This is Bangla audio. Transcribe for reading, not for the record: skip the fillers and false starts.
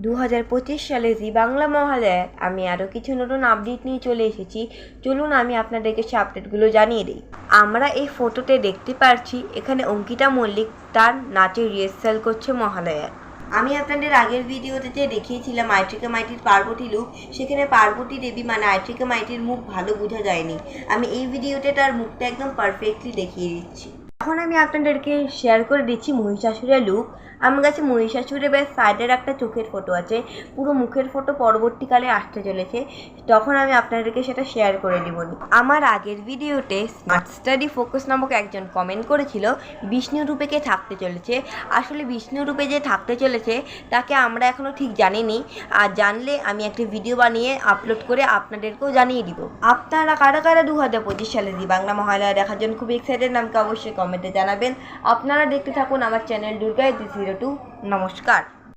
2025 সালে জি বাংলা মহালয়ায় আমি আরও কিছু নতুন আপডেট নিয়ে চলে এসেছি। চলুন আমি আপনাদেরকে সেই আপডেটগুলো জানিয়ে দিই। আমরা এই ফটোতে দেখতে পাচ্ছি এখানে অঙ্কিতা মল্লিক তার নাচের রিহার্সাল করছে মহালয়ায়। আমি আপনাদের আগের ভিডিওতে যে দেখিয়েছিলাম আইট্রিকা মাইটির পার্বতী লুক, সেখানে পার্বতী দেবী মানে আইট্রিকা মাইটির মুখ ভালো বোঝা যায়নি। আমি এই ভিডিওতে তার মুখটা একদম পারফেক্টলি দেখিয়ে দিচ্ছি। এখন আমি আপনাদেরকে শেয়ার করে দিচ্ছি মহিষাসুরের লুক। আমার কাছে মহিষাসুরের বেশ সাইডের একটা চোখের ফটো আছে, পুরো মুখের ফটো পরবর্তীকালে আসতে চলেছে, তখন আমি আপনাদেরকে সেটা শেয়ার করে দিব। আমার আগের ভিডিওতে স্মার্ট স্টাডি ফোকাস নামক একজন কমেন্ট করেছিল বিষ্ণু রূপে কে থাকতে চলেছে। আসলে বিষ্ণু রূপে যে থাকতে চলেছে তাকে আমরা এখনও ঠিক জানিনি, আর জানলে আমি একটা ভিডিও বানিয়ে আপলোড করে আপনাদেরকেও জানিয়ে দিব। আপনারা কারা কারা 2025 সালে জি বাংলা মহালয়া দেখার জন্য খুব এক্সাইটেড আমাকে অবশ্যই কমেন্টে জানাবেন। আপনারা দেখতে থাকুন আমার চ্যানেল দুর্গা02। নমস্কার।